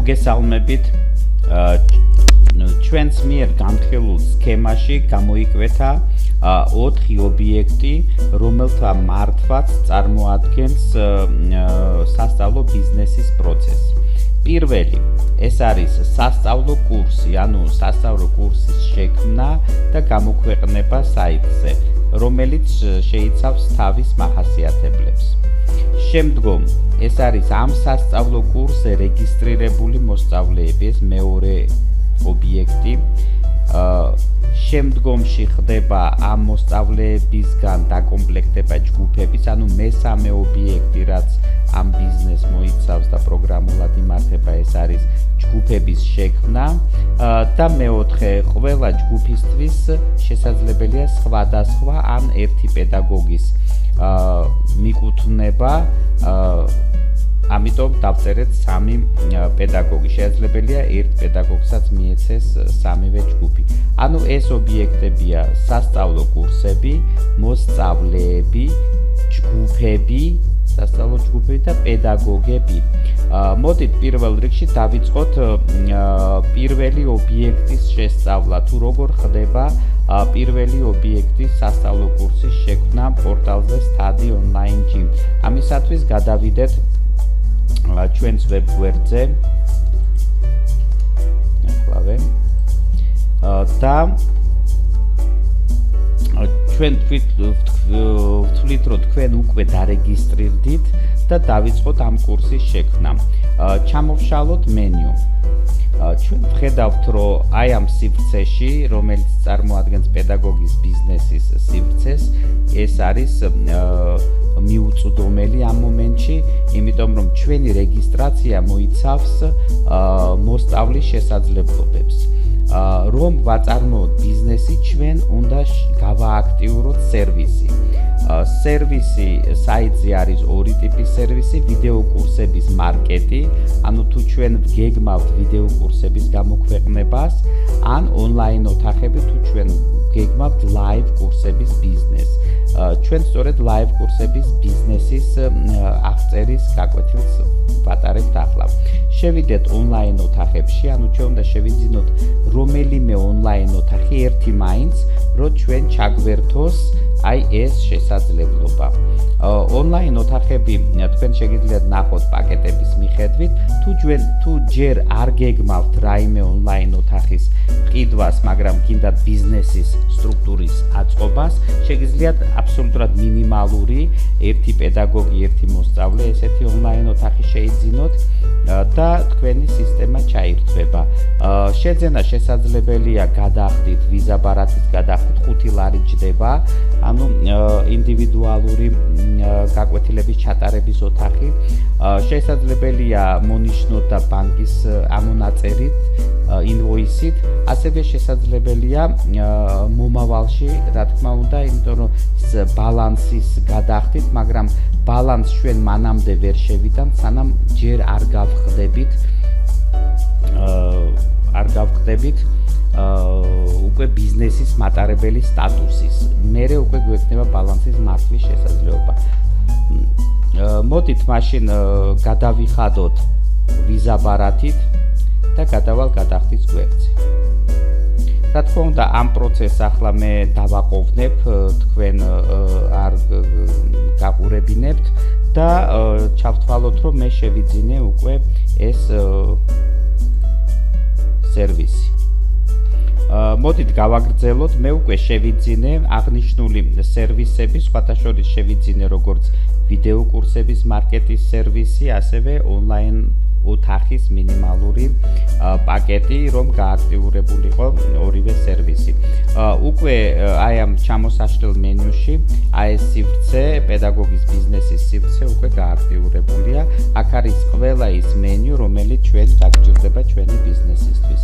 მოგესალმებით. ჩვენს მიერ განხილულ სქემაში გამოიკვეთა 4 ობიექტი, რომელთა მართვაც წარმოადგენს სასწავლო ბიზნესის პროცესს. პირველი, ეს არის სასწავლო კურსი, ანუ სასწავლო კურსის შექმნა და გამოქვეყნება საიტზე, რომელიც შეიცავს თავის მახასიათებლებს. შემდგომ, ეს არის ამ სასწავლო კურსზე რეგისტრირებული მოსწავლეების მეორე ობიექტი. შემდგომში ხდება ამ მოსწავლეებისგან დაკომპლექტება ჯგუფების, ანუ მესამე ობიექტი, რაც ამ ბიზნესს მოიცავს და პროგრამულად იმართება, ეს არის ჯგუფების შექმნა და მეოთხე, ყველა ჯგუფისთვის შესაძლებელია სხვადასხვა ან ერთი პედაგოგის მიკუთვნება, ამიტომ დავწერეთ 3 პედაგოგი. შესაძლებელია ერთ პედაგოგსაც მიეცეს 3-ვე ჯგუფი. ანუ ეს ობიექტებია სასწავლო კურსები, მოსწავლეები, ჯგუფები, სასწავლო ჯგუფები და პედაგოგები. მოდით პირველ რიგში დავიწყოთ პირველი ობიექტის შესწავლა, თუ როგორ ხდება პირველი ობიექტის სასწავლო კურსის შექმნა პორტალზე Study Online Gym. ამისათვის გადავიდეთ ჩვენს ვებგვერდზე. ახლავე. და ჩვენ ვთვლით, რომ თქვენ უკვე დარეგისტრირდით და დავიწყოთ ამ კურსის შექმნა. ჩამოვშალოთ მენიუ. ჩვენ ვხედავთ, რომ აი ამ სივრცეში, რომელიც წარმოადგენს პედაგოგის ბიზნესის სივრცეს, ეს არის მიუწვდომელი ამ მომენტში, იმიტომ რომ ჩვენი რეგისტრაცია მოიცავს მოსწავლის შესაძლებლობებს. რომ ვაწარმოოთ ბიზნესი, ჩვენ უნდა გავააქტიუროთ სერვისი. სერვისი საიტზე არის 2 ტიპის სერვისი, ვიდეო კურსების მარკეტი, ანუ თუ ჩვენ გეგმავთ ვიდეო კურსების გამოქვეყნებას, ან ონლაინ ოთახები, თუ ჩვენ გეგმავთ ლაივ კურსების ბიზნესს. ჩვენ სწორედ ლაივ კურსების ბიზნესის აღწერის გაკვეთილს ვატარებთ ახლა. შევიდეთ ონლაინ ოთახებში, ანუ ჩვენ უნდა შევიძინოთ რომელიმე ონლაინ ოთახი ერთი მაინც, რომ ჩვენ ჩაგვერთოს აი ეს შესაძლებლობა. ონლაინ ოთახები თქვენ შეგიძლიათ ნახოთ პაკეტების მიხედვით, თუ ჯერ არ გეგმავთ რაიმე ონლაინ ოთახის ყიდვას, მაგრამ გინდათ ბიზნესის სტრუქტურის აწყობას, შეგიძლიათ აბსოლუტურად მინიმალური ერთი პედაგოგი, ერთი მოსწავლე ესეთი ონლაინ ოთახი შეიძინოთ და თქვენი სისტემა ჩაირთვება. შეძენა შესაძლებელია გადახდით ვიზა ბარათის გადახდით 5 ლარი ჯდება, ანუ ინდივიდუალური გაკვეთილების ჩატარების ოთახი. შესაძლებელია მონიშნოთ და ბანკის ამონაწერით, ინვოისით, ასევე შესაძლებელია მომავალში, რა თქმა უნდა, იმიტომ რომ ბალანსის გადახდით, მაგრამ ბალანს ჩვენ მანამდე ვერ შევიდანთ, სანამ ჯერ არ გავხდებით უკვე ბიზნესის მატარებელი სტატუსის. მერე უკვე გვექნება ბალანსის მართვის შესაძლებლობა. მოდით მაშინ გადავიხადოთ ვიზა ბარათით და გადავალ გადახდის გვერდზე. რა თქმა უნდა, ამ პროცესს ახლა მე დავაყოვნებ, თქვენ არ გაყურებინებთ და ჩავთვალოთ, რომ მე შევიძინე უკვე ეს სერვისი. მოდით გავაგრძელოთ, მე უკვე შევიძინე აღნიშნული სერვისები, სხვათა შორის შევიძინე როგორც ვიდეო კურსების მარკეტის სერვისი, ასევე ონლაინ ოთახის მინიმალური პაკეტი, რომ გააქტიურებულიყო ორივე სერვისი. უკვე აი ამ ჩამოსაშლელ მენიუში, აი ეს სივრცე, პედაგოგის ბიზნესის სივრცე უკვე გააქტიურებულია. აქ არის ყველა ის მენიუ, რომელიც ჩვენ დაგჭირდება ჩვენი ბიზნესისთვის.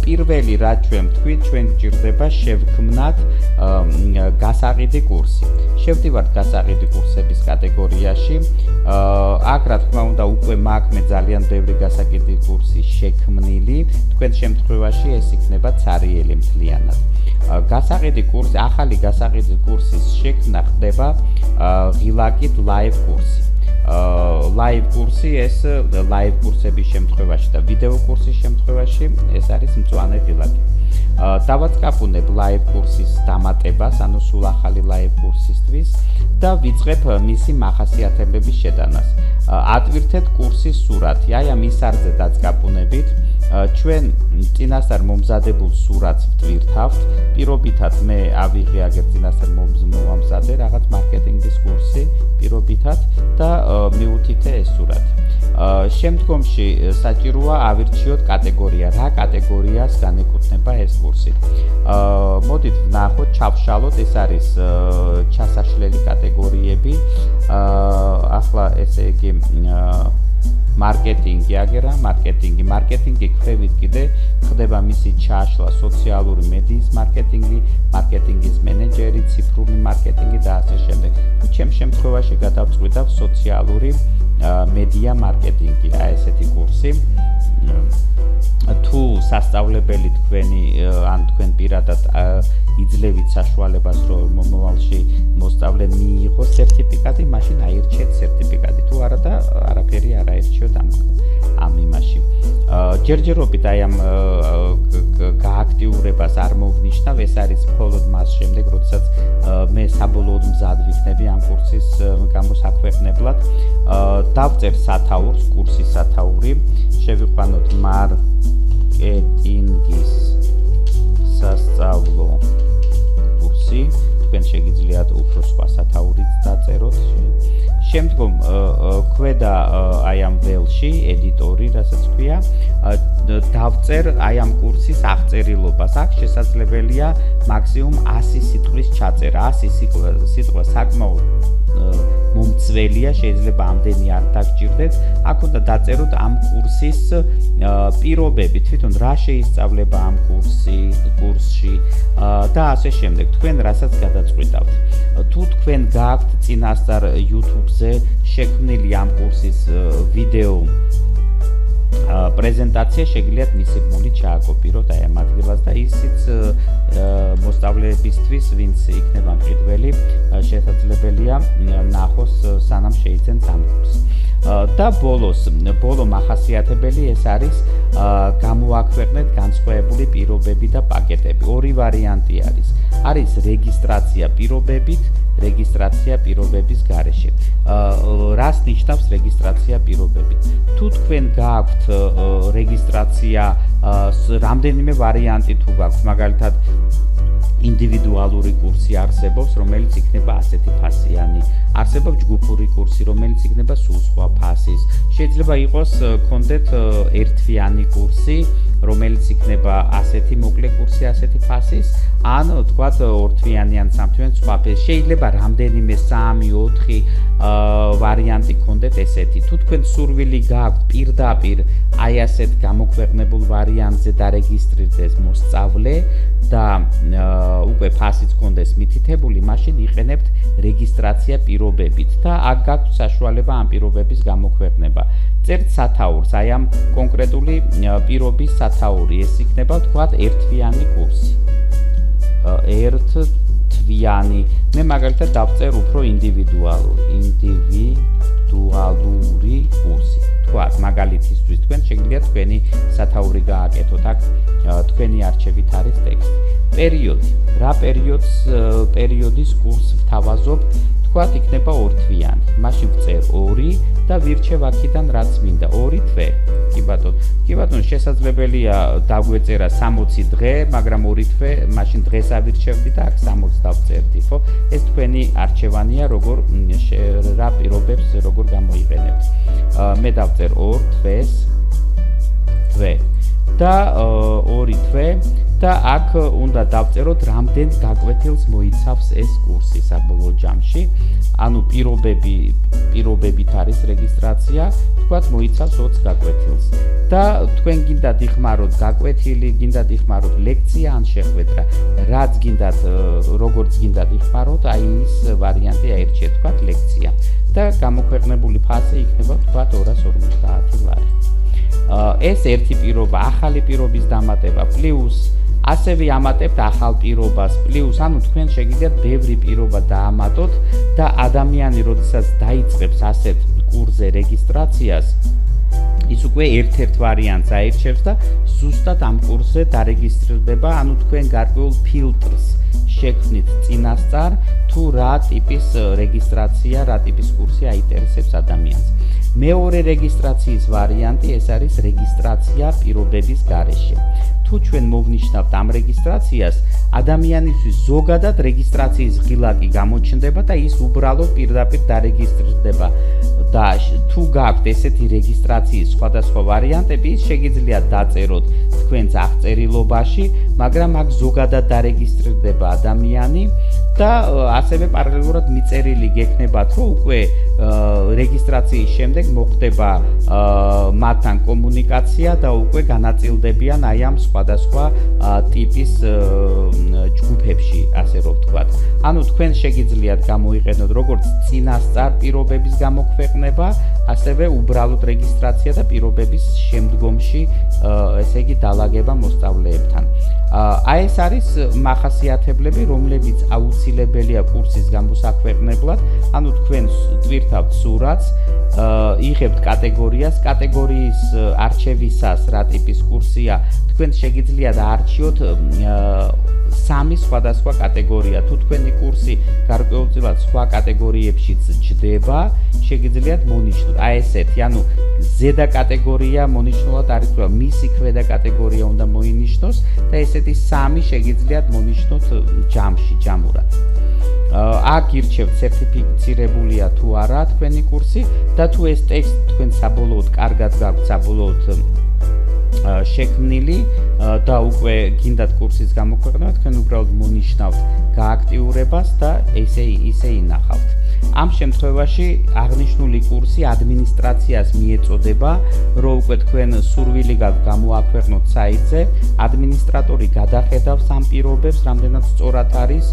პირველი რაც ჩვენ ვთქვით, ჩვენ გჭირდება შევქმნათ გასაყიდი კურსი. შევდივართ გასაყიდი კურსების კატეგორიაში. აქ რა თქმა უნდა უკვე მაქვს მე ძალიან ბევრი გასაყიდი კურსი შექმნილი. თქვენ შემთხვევაში ეს იქნება ცარიელი მთლიანად. გასაყიდი კურსი, ახალი გასაყიდი კურსის შექმნა ხდება ღილაკით ლაივ კურსი. live კურსი, ეს live კურსების შემთხვევაში და ვიდეო კურსის შემთხვევაში ეს არის მწვანე ღილაკი. დავაწყაპუნებ live კურსის დამატებას, ანუ სულ ახალი live კურსისთვის და ვიწყებ მისი მახასიათებლების შეტანას. ატვირთეთ კურსის სურათი, აი ამ ის არზე დაწყაპუნებით. ჩვენ წინასწარ მომზადებულ სურათს ვტვირთავთ. პირობითად მე ავიღე აგერ წინასწარ მომზადე რაღაც მარკეტინგის კურსი პირობითად და მივუთითე ეს სურათი. შემდგომში საჭიროა ავირჩიოთ კატეგორია, რა კატეგორიას განეკუთვნება ეს კურსი. მოდით ვნახოთ, ჩავშალოთ, ეს არის ჩასაშლელი კატეგორიები. ახლა ესე იგი მარკეტინგი აგერა, მარკეტინგი ქვევით კიდე ხდება მისი ჩაშლა სოციალური მედიის მარკეტინგი, მარკეტინგის მენეჯერი, ციფრული მარკეტინგი და ასე შემდეგ. ჩემ შემთხვევაში გადავწყვიტავ სოციალური მედია მარკეტინგი, აი ესეთი კურსი. თუ სასწავლებელი თქვენი ან თქვენ პირადად იძლევით საშუალებას რომ მომავალში მოსწავლე მიიღოს სერტიფიკატი, მაშინ აირჩიეთ სერტიფიკატი. თუ არა და არაფერი არ აირჩიოთ ამ იმაში. ჯერჯერობით აი ამ გააქტიურებას არ მოვნიშნავ, ეს არის მხოლოდ მას შემდეგ, როდესაც მე საბოლოოდ მზად ვიქნები ამ კურსის გამოსაქვეყნებლად. დავწერ სათაურს, კურსის სათაური, შევიყვანოთ მარკეტინგის სასწავლო კურსი. თქვენ შეგიძლიათ უფრო სხვა სათაურიც დაწეროთ. შემდგომ ქვედა აი ამ ველში ედიტორი, რასაც ქვია, დავწერ აი ამ კურსის აღწერილობას. აქ შესაძლებელია მაქსიმუმ 100 სიტყვის ჩაწერა. 100 სიტყვა საკმაოდ მომცველია, შეიძლება ამდენი არ დაგჭირდეთ. აქ უნდა დაწეროთ ამ კურსის პირობები, თვითონ რა შეისწავლება ამ კურსში და ასე შემდეგ. თქვენ რასაც გადაწყვიტავთ. თუ თქვენ გააქვთ წინასწარ YouTube-ზე შექმნილი ამ კურსის ვიდეო პრეზენტაცია, შეგიძლიათ მისი გმული ჩააკოპიროთ აი ამ ადგილას და ისიც მოსწავლეებისთვის, ვინც იქნება მყიდველი, შესაძლებელია ნახოს სანამ შეიძენს ამ კურსს. და ბოლო მახასიათებელი ეს არის გამოაქვეყნეთ განსხვავებული პირობები და პაკეტები. ორი ვარიანტი არის. არის რეგისტრაცია პირობებით, რეგისტრაცია პირობების გარეშე. რას ნიშნავს რეგისტრაცია პირობებით? თუ თქვენ გააქვთ რეგისტრაცია, რამდენიმე ვარიანტი თუ გაქვთ, მაგალითად ინდივიდუალური კურსი არსებობს, რომელიც იქნება ასეთი ფასიანი. არსებობს ჯგუფური კურსი, რომელიც იქნება სულ სხვა ფასის. შეიძლება იყოს გქონდეთ ერთთვიანი კურსი, რომელიც იქნება ასეთი მოკლე კურსი, ასეთი ფასის, ან თქვათ ორთვიანი ან სამთვიანი სხვა ფასის. შეიძლება რამდენიმე 3-4 ვარიანტი გქონდეთ ესეთი. თუ თქვენ სურვილი გააქვთ პირდაპირ აი ასეთ გამოქვეყნებულ ვარიანტზე დარეგისტრირდეს მოსწავლე და უკვე ფასიც გქონდეს მითითებული, მაშინ იყენებთ რეგისტრაცია პირობებით და აქ გაქვთ საშუალება ამ პირობების გამოქვეყნება. წერთ სათაურს, აი ამ კონკრეტული პირობის სათაური, ეს იქნება თქვათ ერთთვიანი კურსი. ერთთვიანი. მე მაგალითად დავწერ უფრო ინდივიდუალური კურსი. თქვათ მაგალითისთვის თქვენ შეგიძლიათ თქვენი სათაური გააკეთოთ. აქ თქვენი არჩევით არის ტექსტი. პერიოდი. რა პერიოდის კურსს ვთავაზობ? თქვათ იქნება ორთვიანი. მაშინ ვწერ 2 და ვირჩევ აქედან რაც მინდა. 2 თვე. კი ბატონო, შესაძლებელია დაგვეწერა 60 დღე, მაგრამ 2 თვე, მაშინ დღეს ავირჩევდი და აქ 60 დავწერდი, ხო? ეს თქვენი არჩევანია, როგორ რა პირობებს როგორ გამოიყენებთ. მე დავწერ 2 თვე და 2 თვე და აქ უნდა დავწეროთ რამდენ გაკვეთილს მოიცავს ეს კურსი საბოლოო ჯამში. ანუ პირობებით არის რეგისტრაცია, თქვათ მოიცავს 20 გაკვეთილს. და თქვენ გინდათ იხმაროთ გაკვეთილი, გინდათ იხმაროთ ლექცია ან შეხვედრა. რაც გინდათ, როგორც გინდათ იხმაროთ, აი ის ვარიანტი აირჩიეთ, თქვათ ლექცია. და გამოქვეყნებული ფასი იქნება თქვათ 250 ლარი. ეს ერთი პირობა, ახალი პირობის დამატება პლუს ასევე ამატებთ ახალ პირობას პლუს, ანუ თქვენ შეგიძლიათ ბევრი პირობა დაამატოთ და ადამიანი, როდესაც დაიწყებს ასეთ კურსზე რეგისტრაციას ის უკვე ერთ-ერთ ვარიანტს აირჩევს და ზუსტად ამ კურსზე დარეგისტრირდება, ანუ თქვენ გარკვეულ ფილტრს შექმნით წინასწარ, თუ რა ტიპის რეგისტრაცია, რა ტიპის კურსი აინტერესებს ადამიანს. მეორე რეგისტრაციის ვარიანტი ეს არის რეგისტრაცია პირობების გარეშე. თუ ჩვენ მოვნიშნავთ ამ რეგისტრაციას, ადამიანისთვის ზოგადად რეგისტრაციის ღილაკი გამოჩნდება და ის უბრალოდ პირდაპირ დარეგისტრირდება. და თუ გაქვთ ესეთი რეგისტრაციის სხვადასხვა ვარიანტები, ის შეგიძლიათ დაწეროთ თქვენს აღწერილობაში, მაგრამ აქ ზოგადად დარეგისტრირდება ადამიანი და ასევე პარალელურად მიწერილი გექნებათ, რომ უკვე რეგისტრაციის შემდეგ მოხდება მათთან კომუნიკაცია და უკვე განაწილდებიან აი ამ სხვადასხვა ტიპის ჯგუფებში, ასე რომ ვთქვათ. ანუ თქვენ შეგიძლიათ გამოიყენოთ როგორც წინასწარ პირობების გამოქვეყნება, ასევე უბრალოდ რეგისტრაცია და პირობების შემდგომში, ესე იგი დალაგება მოსწავლეებთან. აი ეს არის მახასიათებლები, რომლებიც აუცილებელია კურსის გამოსაქვეყნებლად, ანუ თქვენ ტვირთავთ სურათს, იღებთ კატეგორიას, კატეგორიის არჩევისას რა ტიპის კურსია, თქვენ შეგიძლიათ აარჩიოთ სამი სხვადასხვა კატეგორია. თუ თქვენი კურსი გარკვეულწილად სხვა კატეგორიებშიც ჯდება, შეგიძლიათ მონიშნოთ აი ესეთი, ანუ ზედა კატეგორია მონიშნულად არის, რომ მისი ქვედა კატეგორია უნდა მოინიშნოს და ესეთი სამი შეგიძლიათ მონიშნოთ ჯამურად. აქ ირჩევთ სერტიფიცირებულია თუ არა თქვენი კურსი და თუ ეს ტექსტი თქვენ საბოლოოდ კარგად გაქვთ საბოლოოდ შექმნილი და უკვე გინდათ კურსის გამოქვეყნება, თქვენ უბრალოდ მონიშნავთ გააქტიურებას და ისე ინახავთ. ამ შემთხვევაში აღნიშნული კურსი ადმინისტრაციას მიეწოდება, რომ უკვე თქვენ სურვილი გაქვთ გამოაქვეყნოთ საიტზე, ადმინისტრატორი გადახედავს ამ პირობებს, რამდენად სწორად არის,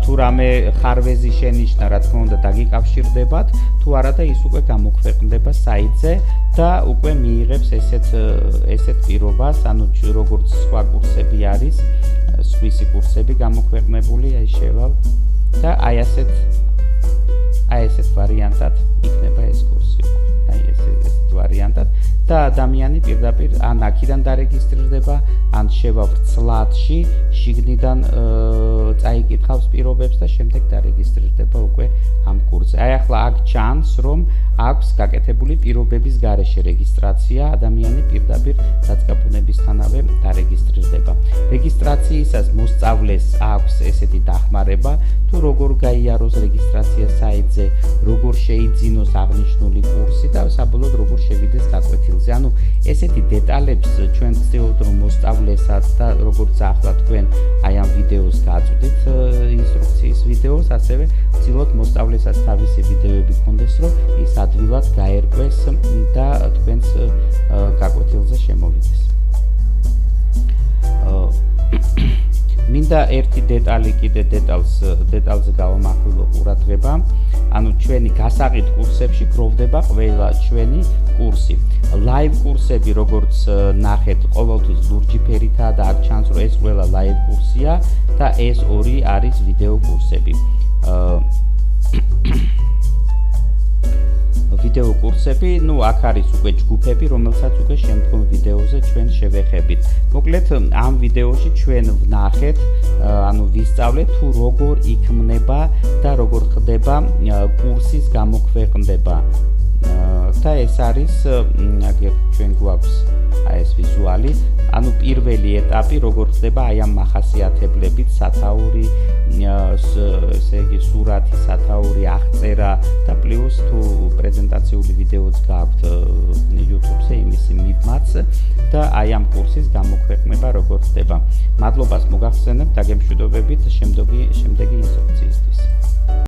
თუ რამე ხარვეზი შენიშნა, რა თქმა უნდა დაგიკავშირდებათ, თუ არა და ის უკვე გამოქვეყნდება საიტზე და უკვე მიიღებს ესეთ პირობას, ანუ როგორც სხვა კურსები არის, სხვისი კურსები გამოქვეყნებული, აი შევალ და აი ესეთ ვარიანტად იქნება ეს კურსი. აი ესეთ ვარიანტად და ადამიანი პირდაპირ ან აქედან დარეგისტრირდება, ან შევა ვრცლადში, შიგნიდან წაიკითხავს პირობებს და შემდეგ დარეგისტრირდება უკვე ამ კურსზე. აი ახლა აქ ჩანს, რომ აქვს გაკეთებული პირობების გარეშე რეგისტრაცია, ადამიანი პირდაპირ დაწყებულებისთანავე დარეგისტრირდება. რეგისტრაციისას მოსწავლეს აქვს ესეთი დახმარება, თუ როგორ გაიაროს რეგისტრაცია საიტზე, როგორ შეიძინოს აღნიშნული კურსი და საბოლოოდ როგორ შევიდეს გაკვეთილზე. ანუ ესეთი დეტალებს ჩვენ ვცდილობთ, რომ მოსწავლესაც და როგორც ახლა თქვენ აი ამ ვიდეოს გაწვდით ინსტრუქციის ვიდეოს, ასევე ვცდილობთ მოსწავლესაც თავისი ვიდეოები ჰქონდეს, რომ ის ადვილად გაერკვეს და თქვენს გაკვეთილზე შემოვიდეს. მინდა ერთი დეტალი კიდე დეტალზე გავამახვილო ყურადღება, ანუ ჩვენი გასაყიდ კურსებში გროვდება ყველა ჩვენი კურსი. ლაივ კურსები, როგორც ნახეთ, ყოველთვის ლურჯი ფერითაა და აქ ჩანს, რომ ეს ყველა ლაივ კურსია და ეს ორი არის ვიდეო კურსები. ვიდეო კურსები, აქ არის უკვე ჯგუფები, რომელსაც უკვე შემდგომ ვიდეოზე ჩვენ შევეხებით. მოკლედ, ამ ვიდეოში ჩვენ ვნახეთ, ანუ ვისწავლეთ თუ როგორ იქმნება და როგორ ხდება კურსის გამოქვეყნება. და ეს არის, აგერ ჩვენ გვაქვს აი ეს ვიზუალი, ანუ პირველი ეტაპი როგორ ხდება აი ამ მახასიათებლებით სათაური, ესე იგი სურათი, სათაური, აღწერა და პლუს თუ პრეზენტაციული ვიდეოც გაქვთ YouTube-ზე იმისი მიმაც და აი ამ კურსის გამოქვეყნება როგორ ხდება. მადლობას მოგახსენებთ, დაგემშვიდობებით შემდეგი ინსტრუქციისთვის.